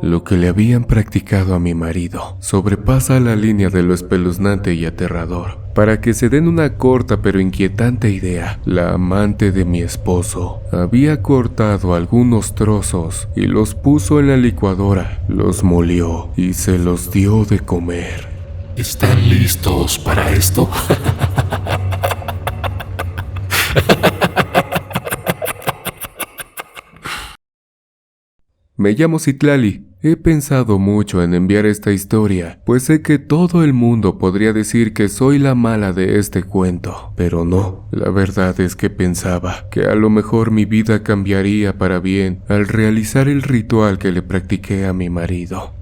Lo que le habían practicado a mi marido sobrepasa la línea de lo espeluznante y aterrador. Para que se den una corta pero inquietante idea, la amante de mi esposo había cortado algunos trozos y los puso en la licuadora, los molió y se los dio de comer. ¿Están listos para esto? Me llamo Citlali. He pensado mucho en enviar esta historia, pues sé que todo el mundo podría decir que soy la mala de este cuento, pero no. La verdad es que pensaba que a lo mejor mi vida cambiaría para bien al realizar el ritual que le practiqué a mi marido.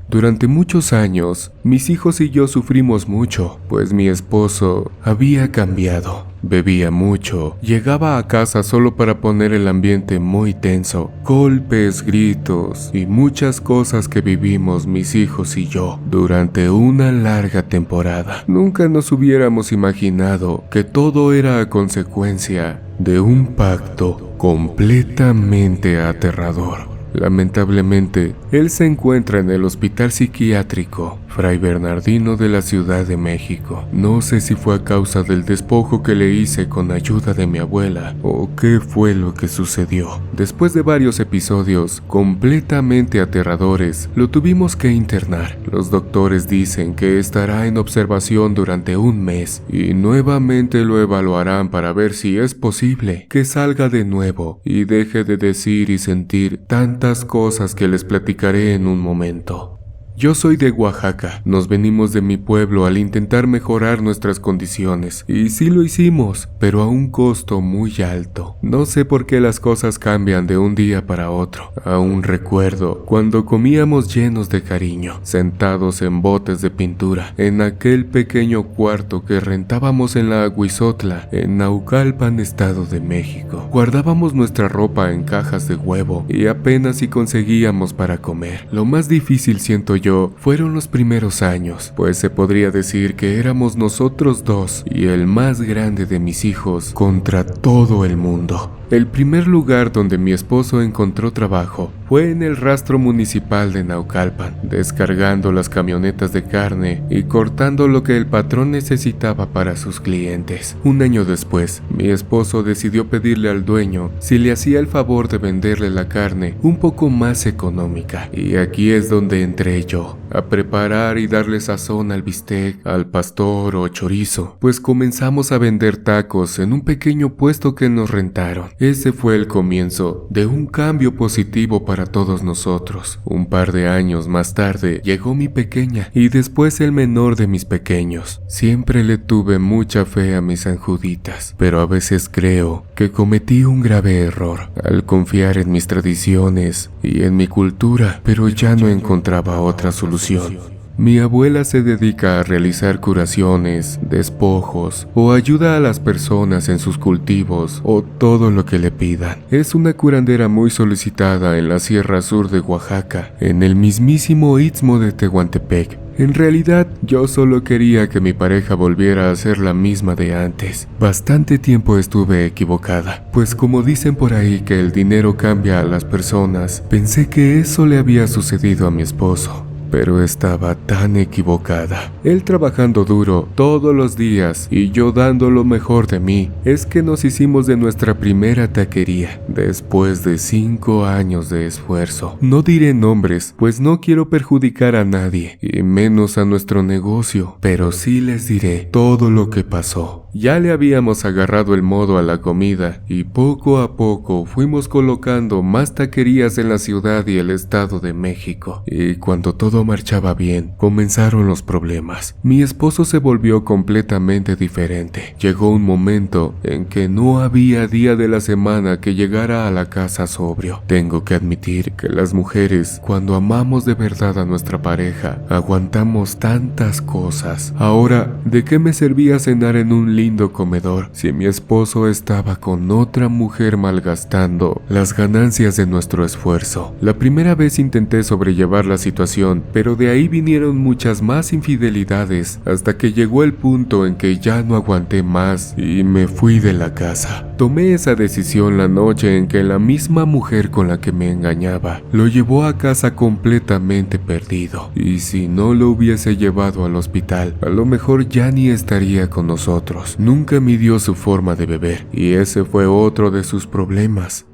Durante muchos años, mis hijos y yo sufrimos mucho, pues mi esposo había cambiado. Bebía mucho, llegaba a casa solo para poner el ambiente muy tenso, golpes, gritos y muchas cosas que vivimos mis hijos y yo durante una larga temporada. Nunca nos hubiéramos imaginado que todo era a consecuencia de un pacto completamente aterrador. Lamentablemente, él se encuentra en el hospital psiquiátrico Fray Bernardino de la Ciudad de México. No sé si fue a causa del despojo que le hice con ayuda de mi abuela o qué fue lo que sucedió. Después de varios episodios completamente aterradores, lo tuvimos que internar. Los doctores dicen que estará en observación durante un mes y nuevamente lo evaluarán para ver si es posible que salga de nuevo y deje de decir y sentir tantas cosas que les platicaré en un momento. Yo soy de Oaxaca, nos venimos de mi pueblo al intentar mejorar nuestras condiciones, y sí lo hicimos, pero a un costo muy alto. No sé por qué las cosas cambian de un día para otro. Aún recuerdo cuando comíamos llenos de cariño, sentados en botes de pintura, en aquel pequeño cuarto que rentábamos en la Aguizotla, en Naucalpan, Estado de México. Guardábamos nuestra ropa en cajas de huevo, y apenas si conseguíamos para comer. Lo más difícil, siento yo, fueron los primeros años, pues se podría decir que éramos nosotros dos y el más grande de mis hijos contra todo el mundo. El primer lugar donde mi esposo encontró trabajo fue en el rastro municipal de Naucalpan, descargando las camionetas de carne y cortando lo que el patrón necesitaba para sus clientes. Un año después, mi esposo decidió pedirle al dueño si le hacía el favor de venderle la carne un poco más económica, y aquí es donde entré yo, a preparar y darle sazón al bistec, al pastor o chorizo, pues comenzamos a vender tacos en un pequeño puesto que nos rentaron. Ese fue el comienzo de un cambio positivo para todos nosotros. Un par de años más tarde llegó mi pequeña y después el menor de mis pequeños. Siempre le tuve mucha fe a mis sanjuditas, pero a veces creo que cometí un grave error al confiar en mis tradiciones y en mi cultura, pero ya no encontraba otra solución. Mi abuela se dedica a realizar curaciones, despojos o ayuda a las personas en sus cultivos o todo lo que le pidan. Es una curandera muy solicitada en la Sierra Sur de Oaxaca, en el mismísimo Istmo de Tehuantepec. En realidad, yo solo quería que mi pareja volviera a ser la misma de antes. Bastante tiempo estuve equivocada, pues como dicen por ahí que el dinero cambia a las personas, pensé que eso le había sucedido a mi esposo. Pero estaba tan equivocada. Él trabajando duro todos los días y yo dando lo mejor de mí, es que nos hicimos de nuestra primera taquería, después de 5 años de esfuerzo. No diré nombres, pues no quiero perjudicar a nadie, y menos a nuestro negocio, pero sí les diré todo lo que pasó. Ya le habíamos agarrado el modo a la comida y poco a poco fuimos colocando más taquerías en la ciudad y el Estado de México. Y cuando todo marchaba bien, comenzaron los problemas. Mi esposo se volvió completamente diferente. Llegó un momento en que no había día de la semana que llegara a la casa sobrio. Tengo que admitir que las mujeres, cuando amamos de verdad a nuestra pareja, aguantamos tantas cosas. Ahora, ¿de qué me servía cenar en un lindo comedor si mi esposo estaba con otra mujer malgastando las ganancias de nuestro esfuerzo? La primera vez intenté sobrellevar la situación, pero de ahí vinieron muchas más infidelidades hasta que llegó el punto en que ya no aguanté más y me fui de la casa. Tomé esa decisión la noche en que la misma mujer con la que me engañaba lo llevó a casa completamente perdido, y si no lo hubiese llevado al hospital, a lo mejor ya ni estaría con nosotros. Nunca midió su forma de beber, y ese fue otro de sus problemas.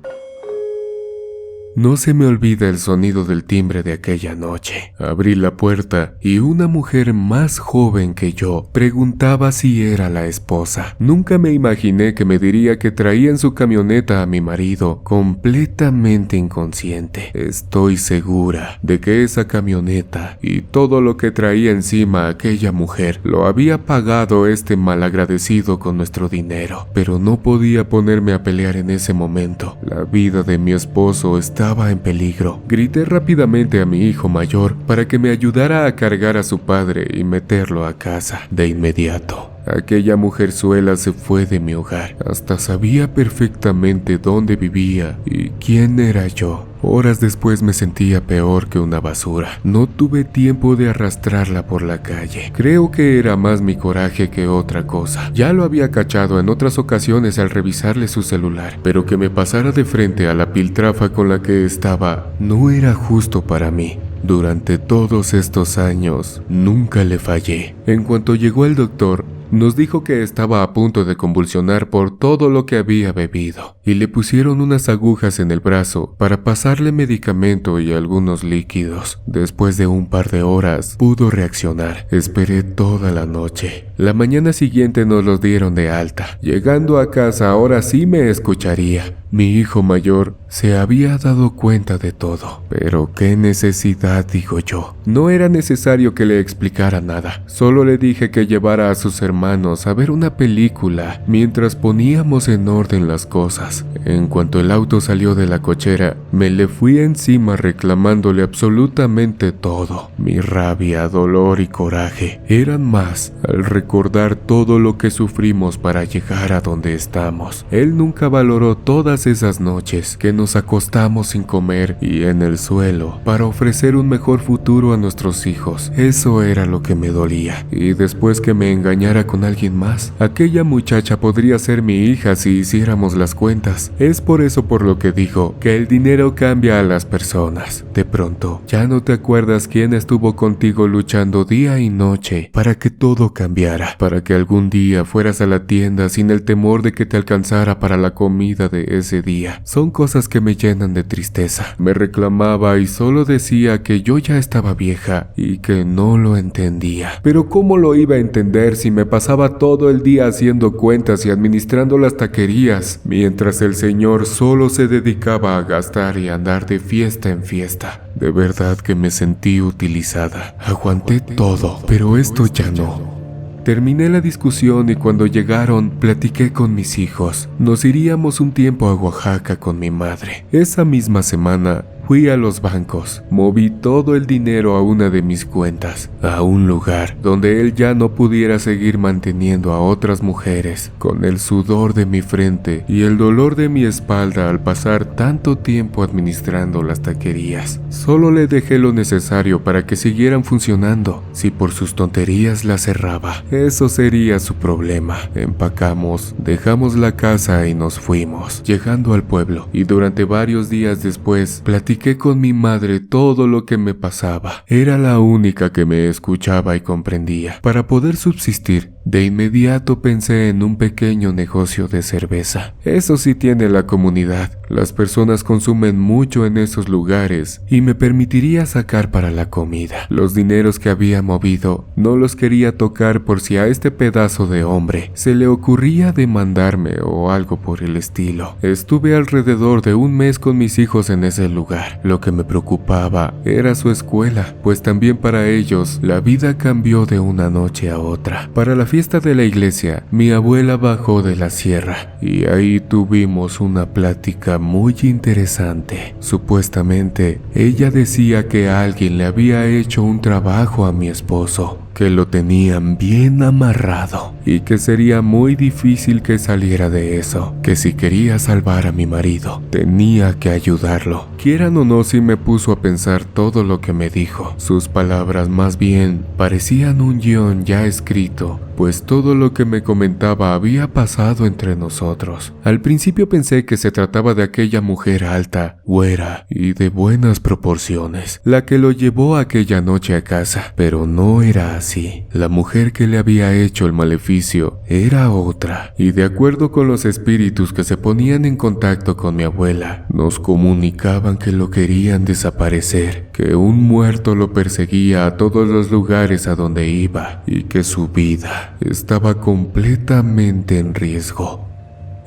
No se me olvida el sonido del timbre de aquella noche. Abrí la puerta y una mujer más joven que yo preguntaba si era la esposa. Nunca me imaginé que me diría que traía en su camioneta a mi marido completamente inconsciente. Estoy segura de que esa camioneta y todo lo que traía encima aquella mujer lo había pagado este malagradecido con nuestro dinero. Pero no podía ponerme a pelear en ese momento. La vida de mi esposo estaba en peligro. Grité rápidamente a mi hijo mayor para que me ayudara a cargar a su padre y meterlo a casa. De inmediato, aquella mujerzuela se fue de mi hogar. Hasta sabía perfectamente dónde vivía y quién era yo. Horas después me sentía peor que una basura. No tuve tiempo de arrastrarla por la calle. Creo que era más mi coraje que otra cosa. Ya lo había cachado en otras ocasiones al revisarle su celular, pero que me pasara de frente a la piltrafa con la que estaba no era justo para mí. Durante todos estos años, nunca le fallé. En cuanto llegó el doctor, nos dijo que estaba a punto de convulsionar por todo lo que había bebido, y le pusieron unas agujas en el brazo para pasarle medicamento y algunos líquidos. Después de un par de horas, pudo reaccionar. Esperé toda la noche. La mañana siguiente nos los dieron de alta. Llegando a casa, ahora sí me escucharía. Mi hijo mayor se había dado cuenta de todo. Pero qué necesidad, digo yo. No era necesario que le explicara nada. Solo le dije que llevara a sus hermanos a ver una película mientras poníamos en orden las cosas. En cuanto el auto salió de la cochera, me le fui encima reclamándole absolutamente todo. Mi rabia, dolor y coraje eran más al recordar todo lo que sufrimos para llegar a donde estamos. Él nunca valoró todas esas noches que nos acostamos sin comer y en el suelo para ofrecer un mejor futuro a nuestros hijos. Eso era lo que me dolía. Y después que me engañara con alguien más, aquella muchacha podría ser mi hija si hiciéramos las cuentas. Es por eso por lo que digo que el dinero cambia a las personas. De pronto, ya no te acuerdas quién estuvo contigo luchando día y noche para que todo cambiara, para que algún día fueras a la tienda sin el temor de que te alcanzara para la comida de ese día. Son cosas que me llenan de tristeza. Me reclamaba y solo decía que yo ya estaba vieja y que no lo entendía. Pero ¿cómo lo iba a entender si me pasaba todo el día haciendo cuentas y administrando las taquerías, mientras el señor solo se dedicaba a gastar y andar de fiesta en fiesta? De verdad que me sentí utilizada. Aguanté todo, pero esto ya no. Terminé la discusión y cuando llegaron, platiqué con mis hijos. Nos iríamos un tiempo a Oaxaca con mi madre. Esa misma semana, fui a los bancos, moví todo el dinero a una de mis cuentas, a un lugar donde él ya no pudiera seguir manteniendo a otras mujeres, con el sudor de mi frente y el dolor de mi espalda al pasar tanto tiempo administrando las taquerías. Solo le dejé lo necesario para que siguieran funcionando. Si por sus tonterías la cerraba, eso sería su problema. Empacamos, dejamos la casa y nos fuimos, llegando al pueblo, y durante varios días después, platiqué con mi madre todo lo que me pasaba. Era la única que me escuchaba y comprendía. Para poder subsistir, de inmediato pensé en un pequeño negocio de cerveza. Eso sí tiene la comunidad. Las personas consumen mucho en esos lugares y me permitiría sacar para la comida. Los dineros que había movido no los quería tocar por si a este pedazo de hombre se le ocurría demandarme o algo por el estilo. Estuve alrededor de un mes con mis hijos en ese lugar. Lo que me preocupaba era su escuela, pues también para ellos la vida cambió de una noche a otra. Para la fiesta de la iglesia, mi abuela bajó de la sierra y ahí tuvimos una plática muy interesante. Supuestamente, ella decía que alguien le había hecho un trabajo a mi esposo. que lo tenían bien amarrado y que sería muy difícil que saliera de eso, que si quería salvar a mi marido, tenía que ayudarlo. Quieran o no, sí me puso a pensar todo lo que me dijo. Sus palabras más bien parecían un guión ya escrito, pues todo lo que me comentaba había pasado entre nosotros. Al principio pensé que se trataba de aquella mujer alta, güera y de buenas proporciones, la que lo llevó aquella noche a casa, pero no era así. La mujer que le había hecho el maleficio era otra, y de acuerdo con los espíritus que se ponían en contacto con mi abuela, nos comunicaban que lo querían desaparecer, que un muerto lo perseguía a todos los lugares a donde iba y que su vida estaba completamente en riesgo.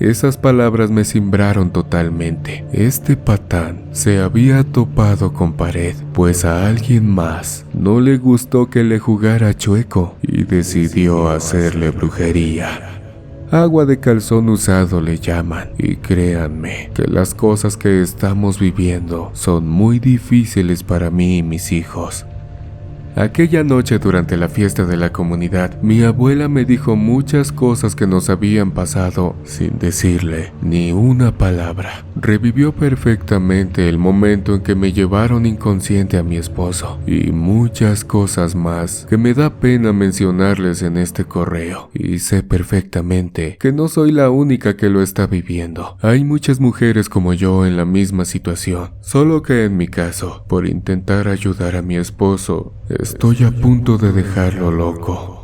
Esas palabras me cimbraron totalmente. Este patán se había topado con pared, pues a alguien más no le gustó que le jugara chueco y decidió hacerle brujería. Agua de calzón usado le llaman, y créanme que las cosas que estamos viviendo son muy difíciles para mí y mis hijos. Aquella noche durante la fiesta de la comunidad, mi abuela me dijo muchas cosas que nos habían pasado sin decirle ni una palabra. Revivió perfectamente el momento en que me llevaron inconsciente a mi esposo y muchas cosas más que me da pena mencionarles en este correo. Y sé perfectamente que no soy la única que lo está viviendo. Hay muchas mujeres como yo en la misma situación, solo que en mi caso, por intentar ayudar a mi esposo, estoy a punto de dejarlo loco.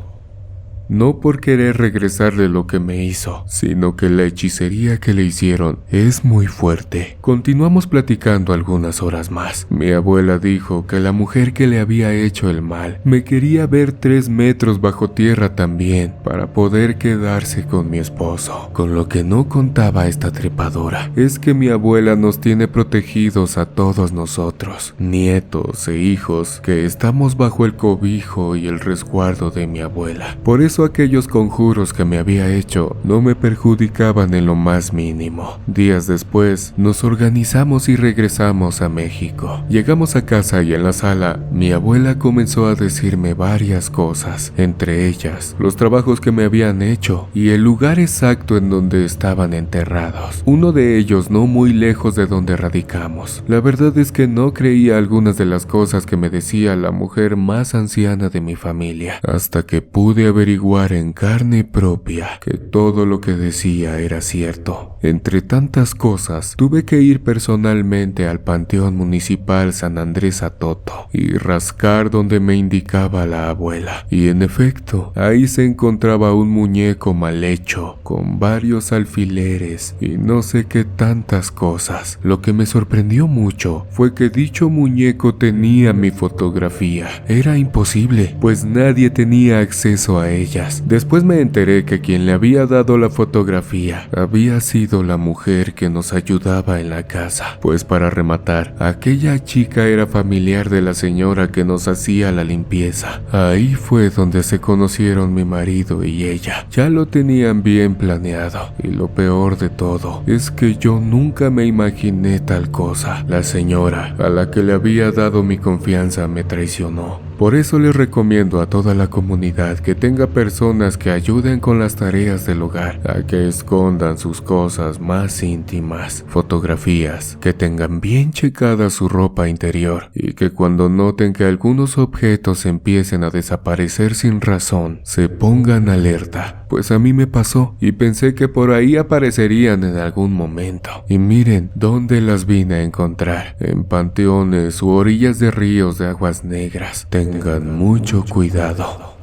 No por querer regresarle lo que me hizo, sino que la hechicería que le hicieron es muy fuerte. Continuamos platicando algunas horas más. Mi abuela dijo que la mujer que le había hecho el mal me quería ver 3 metros bajo tierra también para poder quedarse con mi esposo. Con lo que no contaba esta trepadora es que mi abuela nos tiene protegidos a todos nosotros, nietos e hijos, que estamos bajo el cobijo y el resguardo de mi abuela. Por eso aquellos conjuros que me había hecho no me perjudicaban en lo más mínimo. Días después nos organizamos y regresamos a México. Llegamos a casa y en la sala mi abuela comenzó a decirme varias cosas, entre ellas los trabajos que me habían hecho y el lugar exacto en donde estaban enterrados, uno de ellos no muy lejos de donde radicamos. La verdad es que no creía algunas de las cosas que me decía la mujer más anciana de mi familia, hasta que pude averiguar en carne propia que todo lo que decía era cierto. Entre tantas cosas, tuve que ir personalmente al Panteón Municipal San Andrés Atoto y rascar donde me indicaba la abuela. Y en efecto, ahí se encontraba un muñeco mal hecho, con varios alfileres y no sé qué tantas cosas. Lo que me sorprendió mucho fue que dicho muñeco tenía mi fotografía. Era imposible, pues nadie tenía acceso a ella. Después me enteré que quien le había dado la fotografía había sido la mujer que nos ayudaba en la casa, pues para rematar, aquella chica era familiar de la señora que nos hacía la limpieza. Ahí fue donde se conocieron mi marido y ella. Ya lo tenían bien planeado, y lo peor de todo es que yo nunca me imaginé tal cosa. La señora a la que le había dado mi confianza me traicionó. Por eso les recomiendo a toda la comunidad que tenga personas que ayuden con las tareas del hogar, a que escondan sus cosas más íntimas, fotografías, que tengan bien checada su ropa interior y que cuando noten que algunos objetos empiecen a desaparecer sin razón, se pongan alerta. Pues a mí me pasó y pensé que por ahí aparecerían en algún momento. Y miren dónde las vine a encontrar, en panteones u orillas de ríos de aguas negras. Tengan mucho cuidado.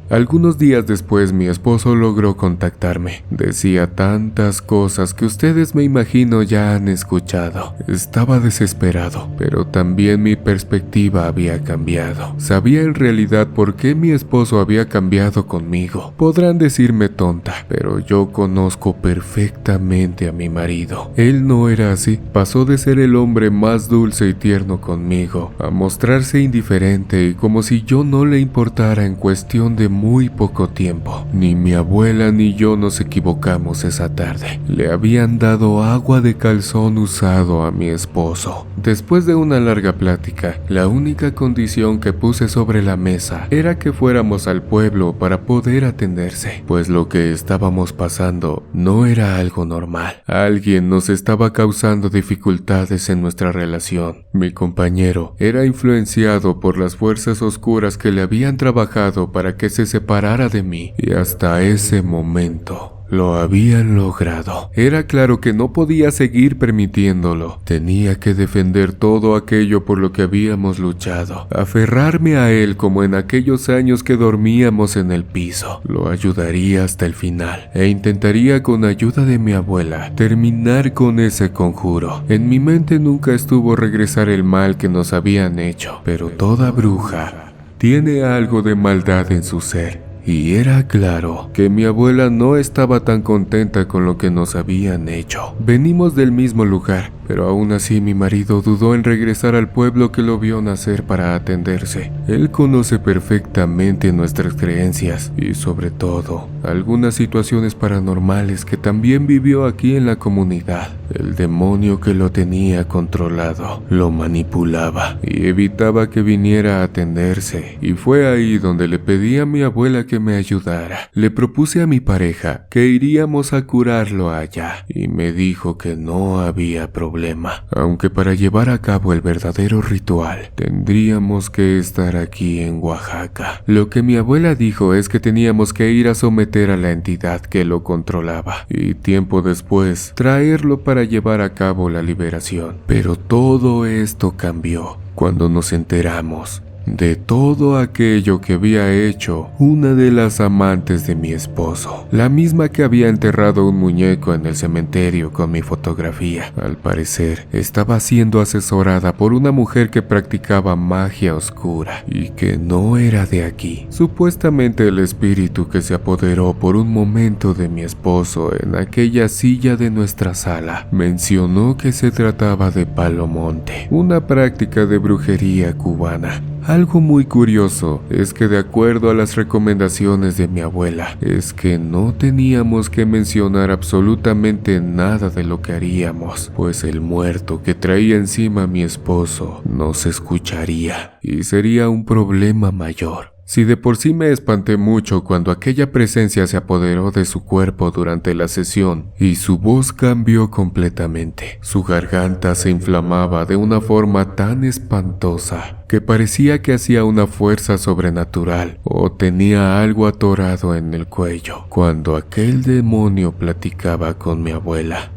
Algunos días después mi esposo logró contactarme. Decía tantas cosas que ustedes me imagino ya han escuchado. Estaba desesperado, pero también mi perspectiva había cambiado. Sabía en realidad por qué mi esposo había cambiado conmigo. Podrán decirme tonta, pero yo conozco perfectamente a mi marido. Él no era así. Pasó de ser el hombre más dulce y tierno conmigo a mostrarse indiferente y como si yo no le importara en cuestión de muy poco tiempo. Ni mi abuela ni yo nos equivocamos esa tarde. Le habían dado agua de calzón usado a mi esposo. Después de una larga plática, la única condición que puse sobre la mesa era que fuéramos al pueblo para poder atenderse, pues lo que estábamos pasando no era algo normal. Alguien nos estaba causando dificultades en nuestra relación. Mi compañero era influenciado por las fuerzas oscuras que le habían trabajado para que se separara de mí, y hasta ese momento lo habían logrado. Era claro que no podía seguir permitiéndolo. Tenía que defender todo aquello por lo que habíamos luchado, aferrarme a él como en aquellos años que dormíamos en el piso. Lo ayudaría hasta el final e intentaría, con ayuda de mi abuela, terminar con ese conjuro. En mi mente nunca estuvo regresar el mal que nos habían hecho, pero toda bruja tiene algo de maldad en su ser. Y era claro que mi abuela no estaba tan contenta con lo que nos habían hecho. Venimos del mismo lugar, pero aún así mi marido dudó en regresar al pueblo que lo vio nacer para atenderse. Él conoce perfectamente nuestras creencias y, sobre todo, algunas situaciones paranormales que también vivió aquí en la comunidad. El demonio que lo tenía controlado lo manipulaba y evitaba que viniera a atenderse, y fue ahí donde le pedí a mi abuela que me ayudara. Le propuse a mi pareja que iríamos a curarlo allá, y me dijo que no había problema, aunque para llevar a cabo el verdadero ritual tendríamos que estar aquí en Oaxaca. Lo que mi abuela dijo es que teníamos que ir a someter a la entidad que lo controlaba y tiempo después traerlo para llevar a cabo la liberación. Pero todo esto cambió cuando nos enteramos de todo aquello que había hecho una de las amantes de mi esposo, la misma que había enterrado un muñeco en el cementerio con mi fotografía. Al parecer, estaba siendo asesorada por una mujer que practicaba magia oscura y que no era de aquí. Supuestamente el espíritu que se apoderó por un momento de mi esposo en aquella silla de nuestra sala mencionó que se trataba de palomonte, una práctica de brujería cubana. Algo muy curioso es que, de acuerdo a las recomendaciones de mi abuela, es que no teníamos que mencionar absolutamente nada de lo que haríamos, pues el muerto que traía encima mi esposo nos escucharía y sería un problema mayor. Si de por sí me espanté mucho cuando aquella presencia se apoderó de su cuerpo durante la sesión y su voz cambió completamente, su garganta se inflamaba de una forma tan espantosa que parecía que hacía una fuerza sobrenatural o tenía algo atorado en el cuello cuando aquel demonio platicaba con mi abuela.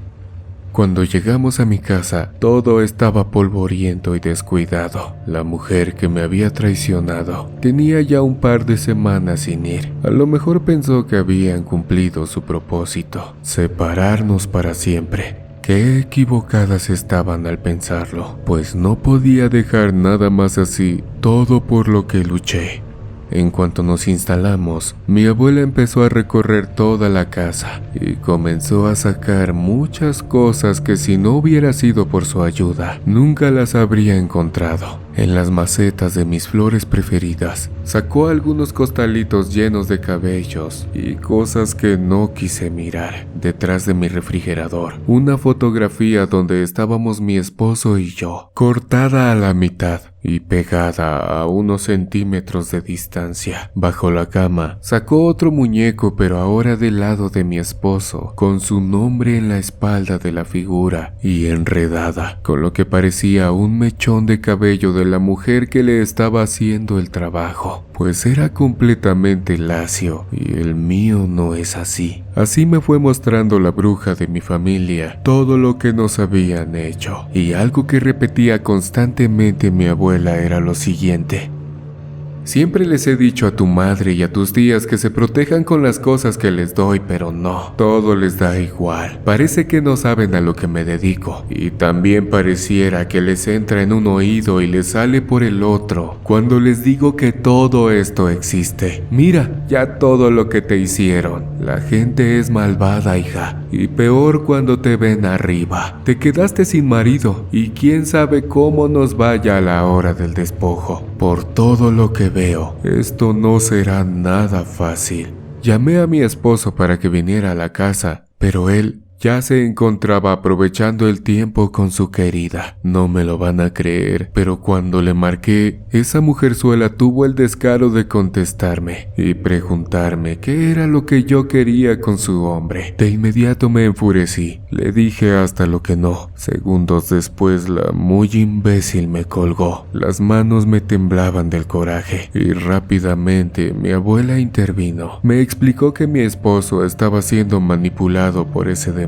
Cuando llegamos a mi casa, todo estaba polvoriento y descuidado. La mujer que me había traicionado tenía ya un par de semanas sin ir. A lo mejor pensó que habían cumplido su propósito, separarnos para siempre. Qué equivocadas estaban al pensarlo, pues no podía dejar nada más así, todo por lo que luché. En cuanto nos instalamos, mi abuela empezó a recorrer toda la casa y comenzó a sacar muchas cosas que, si no hubiera sido por su ayuda, nunca las habría encontrado. En las macetas de mis flores preferidas, sacó algunos costalitos llenos de cabellos y cosas que no quise mirar. Detrás de mi refrigerador, una fotografía donde estábamos mi esposo y yo, cortada a la mitad y pegada a unos centímetros de distancia. Bajo la cama, sacó otro muñeco, pero ahora del lado de mi esposo, con su nombre en la espalda de la figura y enredada, con lo que parecía un mechón de cabello de la mujer que le estaba haciendo el trabajo, pues era completamente lacio y el mío no es así. Así me fue mostrando la bruja de mi familia todo lo que nos habían hecho, y algo que repetía constantemente mi abuela era lo siguiente: siempre les he dicho a tu madre y a tus tías que se protejan con las cosas que les doy, pero no, todo les da igual. Parece que no saben a lo que me dedico, y también pareciera que les entra en un oído y les sale por el otro cuando les digo que todo esto existe. Mira, ya todo lo que te hicieron. La gente es malvada, hija, y peor cuando te ven arriba. Te quedaste sin marido, y quién sabe cómo nos vaya a la hora del despojo. Por todo lo que veo, esto no será nada fácil. Llamé a mi esposo para que viniera a la casa, pero él ya se encontraba aprovechando el tiempo con su querida. No me lo van a creer, pero cuando le marqué, esa mujerzuela tuvo el descaro de contestarme y preguntarme qué era lo que yo quería con su hombre. De inmediato me enfurecí, le dije hasta lo que no. Segundos después, la muy imbécil me colgó. Las manos me temblaban del coraje y rápidamente mi abuela intervino. Me explicó que mi esposo estaba siendo manipulado por ese demonio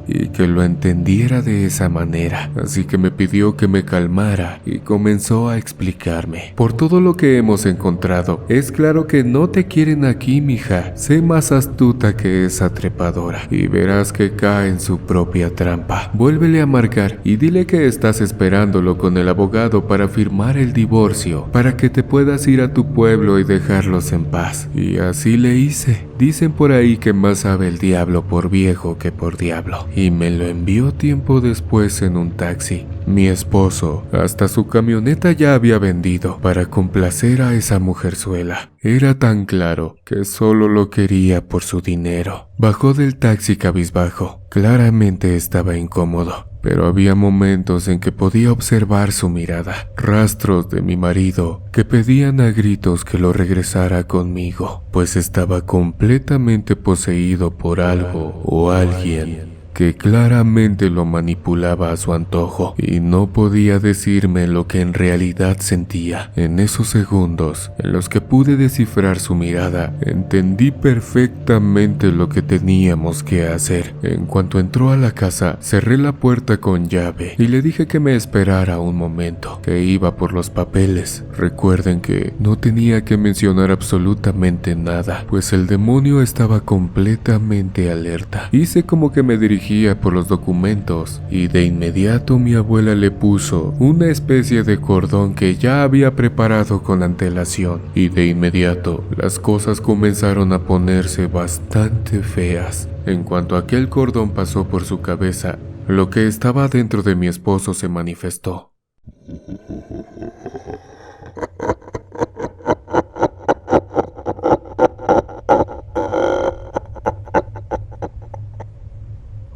y que lo entendiera de esa manera, así que me pidió que me calmara y comenzó a explicarme. Por todo lo que hemos encontrado, es claro que no te quieren aquí, mija. Sé más astuta que esa trepadora y verás que cae en su propia trampa. Vuélvele a marcar y dile que estás esperándolo con el abogado para firmar el divorcio, para que te puedas ir a tu pueblo y dejarlos en paz. Y así le hice. Dicen por ahí que más sabe el diablo por viejo que por diablo, y me lo envió tiempo después en un taxi. Mi esposo hasta su camioneta ya había vendido para complacer a esa mujerzuela. Era tan claro que solo lo quería por su dinero. Bajó del taxi cabizbajo. Claramente estaba incómodo, pero había momentos en que podía observar su mirada, rastros de mi marido que pedían a gritos que lo regresara conmigo, pues estaba completamente poseído por algo o alguien que claramente lo manipulaba a su antojo y no podía decirme lo que en realidad sentía. En esos segundos en los que pude descifrar su mirada, entendí perfectamente lo que teníamos que hacer. En cuanto entró a la casa, cerré la puerta con llave y le dije que me esperara un momento, que iba por los papeles. Recuerden que no tenía que mencionar absolutamente nada, pues el demonio estaba completamente alerta. Hice como que me dirigía por los documentos y de inmediato mi abuela le puso una especie de cordón que ya había preparado con antelación, y de inmediato las cosas comenzaron a ponerse bastante feas. En cuanto aquel cordón pasó por su cabeza, lo que estaba dentro de mi esposo se manifestó.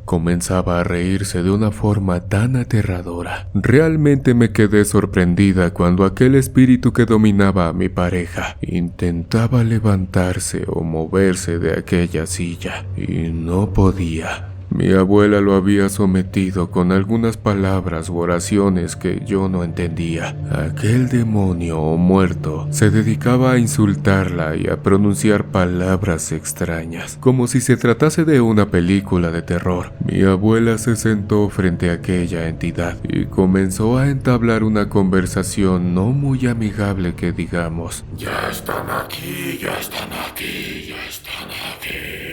Comenzaba a reírse de una forma tan aterradora. Realmente me quedé sorprendida cuando aquel espíritu que dominaba a mi pareja intentaba levantarse o moverse de aquella silla y no podía. Mi abuela lo había sometido con algunas palabras u oraciones que yo no entendía. Aquel demonio o muerto se dedicaba a insultarla y a pronunciar palabras extrañas, como si se tratase de una película de terror. Mi abuela se sentó frente a aquella entidad y comenzó a entablar una conversación no muy amigable que digamos. Ya están aquí, ya están aquí, ya están aquí.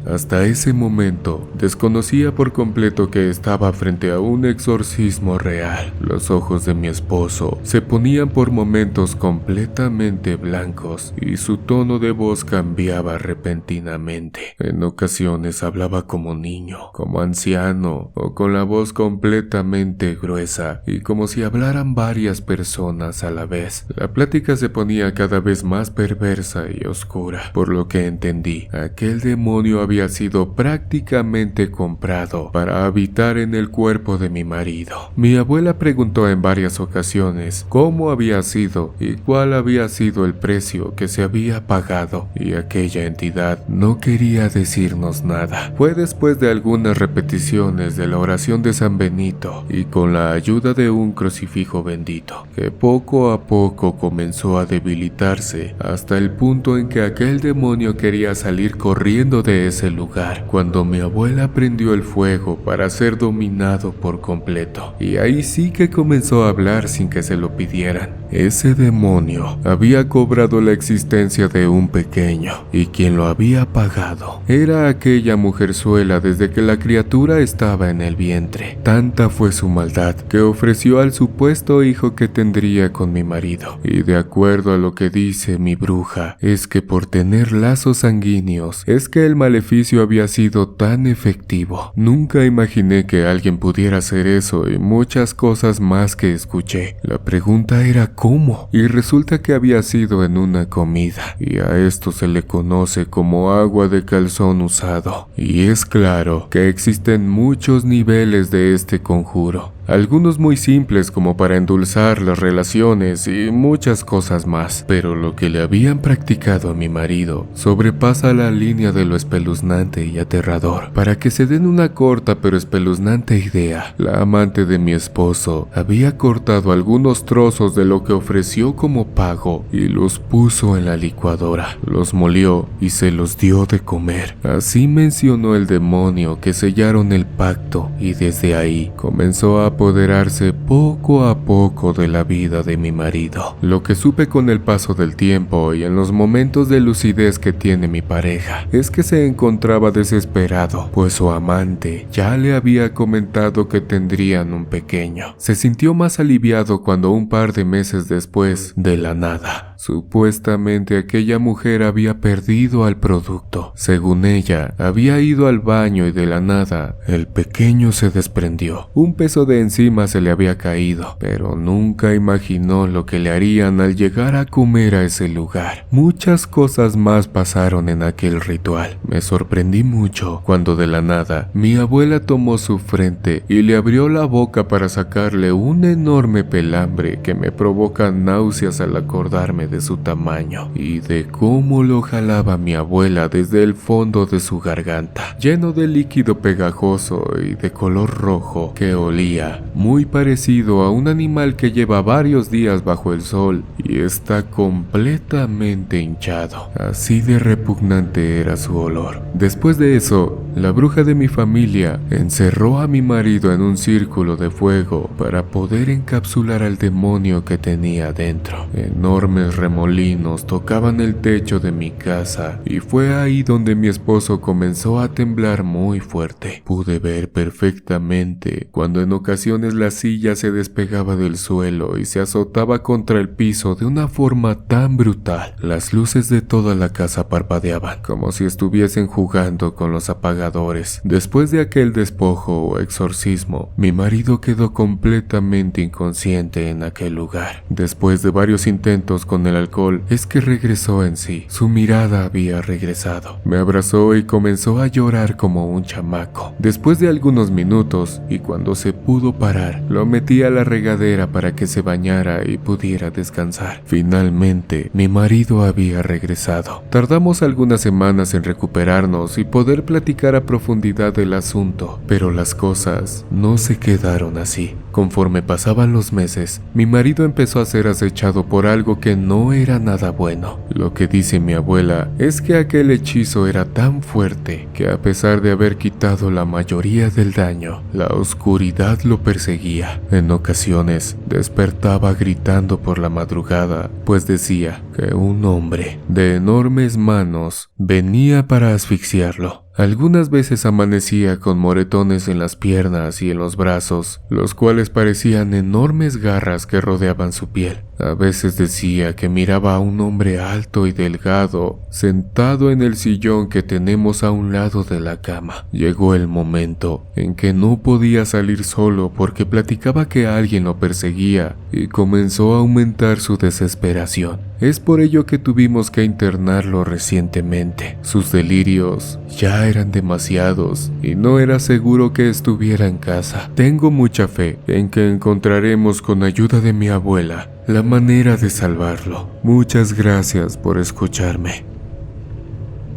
Hasta ese momento, desconocía por completo que estaba frente a un exorcismo real. Los ojos de mi esposo se ponían por momentos completamente blancos y su tono de voz cambiaba repentinamente. En ocasiones hablaba como niño, como anciano o con la voz completamente gruesa y como si hablaran varias personas a la vez. La plática se ponía cada vez más perversa y oscura, por lo que entendí, aquel demonio había sido prácticamente comprado para habitar en el cuerpo de mi marido. Mi abuela preguntó en varias ocasiones cómo había sido y cuál había sido el precio que se había pagado, y aquella entidad no quería decirnos nada. Fue después de algunas repeticiones de la oración de San Benito y con la ayuda de un crucifijo bendito que poco a poco comenzó a debilitarse hasta el punto en que aquel demonio quería salir corriendo de ese lugar, cuando mi abuela prendió el fuego para ser dominado por completo, y ahí sí que comenzó a hablar sin que se lo pidieran. Ese demonio había cobrado la existencia de un pequeño, y quien lo había pagado era aquella mujerzuela desde que la criatura estaba en el vientre. Tanta fue su maldad que ofreció al supuesto hijo que tendría con mi marido, y de acuerdo a lo que dice mi bruja, es que por tener lazos sanguíneos es que el maleficio había sido tan efectivo. Nunca imaginé que alguien pudiera hacer eso y muchas cosas más que escuché. La pregunta era ¿cómo? Y resulta que había sido en una comida, y a esto se le conoce como agua de calzón usado. Y es claro que existen muchos niveles de este conjuro. Algunos muy simples como para endulzar las relaciones y muchas cosas más, pero lo que le habían practicado a mi marido sobrepasa la línea de lo espeluznante y aterrador. Para que se den una corta pero espeluznante idea, la amante de mi esposo había cortado algunos trozos de lo que ofreció como pago y los puso en la licuadora, los molió y se los dio de comer. Así mencionó el demonio que sellaron el pacto, y desde ahí comenzó a apoderarse poco a poco de la vida de mi marido. Lo que supe con el paso del tiempo y en los momentos de lucidez que tiene mi pareja es que se encontraba desesperado, pues su amante ya le había comentado que tendrían un pequeño. Se sintió más aliviado cuando un par de meses después, de la nada, supuestamente aquella mujer había perdido al producto. Según ella, había ido al baño y de la nada, el pequeño se desprendió. Un peso de encima se le había caído, pero nunca imaginó lo que le harían al llegar a comer a ese lugar. Muchas cosas más pasaron en aquel ritual. Me sorprendí mucho cuando de la nada, mi abuela tomó su frente y le abrió la boca para sacarle un enorme pelambre que me provoca náuseas al acordarme de su tamaño y de cómo lo jalaba mi abuela desde el fondo de su garganta, lleno de líquido pegajoso y de color rojo que olía muy parecido a un animal que lleva varios días bajo el sol y está completamente hinchado. Así de repugnante era su olor. Después de eso, la bruja de mi familia encerró a mi marido en un círculo de fuego para poder encapsular al demonio que tenía dentro. Enormes remolinos tocaban el techo de mi casa y fue ahí donde mi esposo comenzó a temblar muy fuerte. Pude ver perfectamente cuando en ocasiones la silla se despegaba del suelo y se azotaba contra el piso de una forma tan brutal. Las luces de toda la casa parpadeaban como si estuviesen jugando con los apagadores. Después de aquel despojo o exorcismo, mi marido quedó completamente inconsciente en aquel lugar. Después de varios intentos con el alcohol, es que regresó en sí. Su mirada había regresado. Me abrazó y comenzó a llorar como un chamaco. Después de algunos minutos, y cuando se pudo parar, lo metí a la regadera para que se bañara y pudiera descansar. Finalmente, mi marido había regresado. Tardamos algunas semanas en recuperarnos y poder platicar a profundidad del asunto, pero las cosas no se quedaron así. Conforme pasaban los meses, mi marido empezó a ser acechado por algo que no era nada bueno. Lo que dice mi abuela es que aquel hechizo era tan fuerte que a pesar de haber quitado la mayoría del daño, la oscuridad lo perseguía. En ocasiones despertaba gritando por la madrugada, pues decía que un hombre de enormes manos venía para asfixiarlo. Algunas veces amanecía con moretones en las piernas y en los brazos, los cuales parecían enormes garras que rodeaban su piel. A veces decía que miraba a un hombre alto y delgado, sentado en el sillón que tenemos a un lado de la cama. Llegó el momento en que no podía salir solo porque platicaba que alguien lo perseguía y comenzó a aumentar su desesperación. Es por ello que tuvimos que internarlo recientemente. Sus delirios ya eran demasiados y no era seguro que estuviera en casa. Tengo mucha fe en que encontraremos con ayuda de mi abuela la manera de salvarlo. Muchas gracias por escucharme.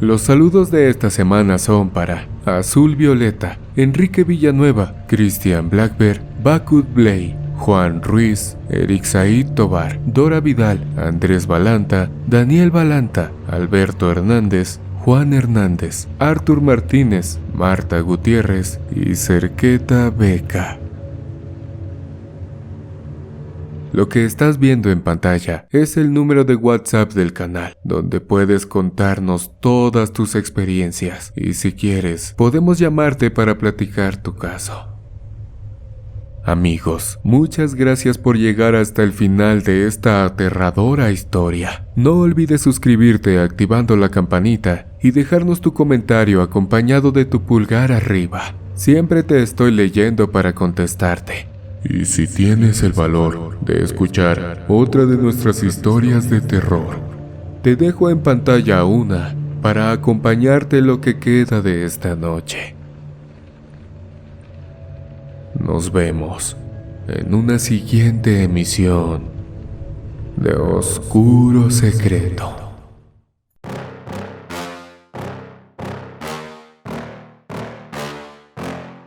Los saludos de esta semana son para Azul Violeta, Enrique Villanueva, Cristian Blackbeard, Bakut Blay, Juan Ruiz, Eric Said Tobar, Dora Vidal, Andrés Balanta, Daniel Balanta, Alberto Hernández, Juan Hernández, Artur Martínez, Marta Gutiérrez y Cerqueta Beca. Lo que estás viendo en pantalla es el número de WhatsApp del canal, donde puedes contarnos todas tus experiencias y si quieres, podemos llamarte para platicar tu caso. Amigos, muchas gracias por llegar hasta el final de esta aterradora historia. No olvides suscribirte activando la campanita y dejarnos tu comentario acompañado de tu pulgar arriba. Siempre te estoy leyendo para contestarte. Y si tienes el valor de escuchar otra de nuestras historias de terror, te dejo en pantalla una para acompañarte lo que queda de esta noche. Nos vemos en una siguiente emisión de Oscuro Secreto.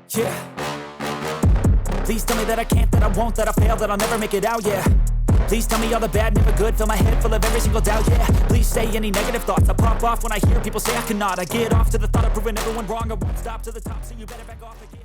Yeah. Please tell me that I can't, that I won't, that I fail, that I'll never make it out, yeah. Please tell me all the bad, never good, fill my head full of every single doubt, yeah. Please say any negative thoughts, I pop off when I hear people say I cannot. I get off to the thought of proving everyone wrong, I won't stop to the top, so you better back off again.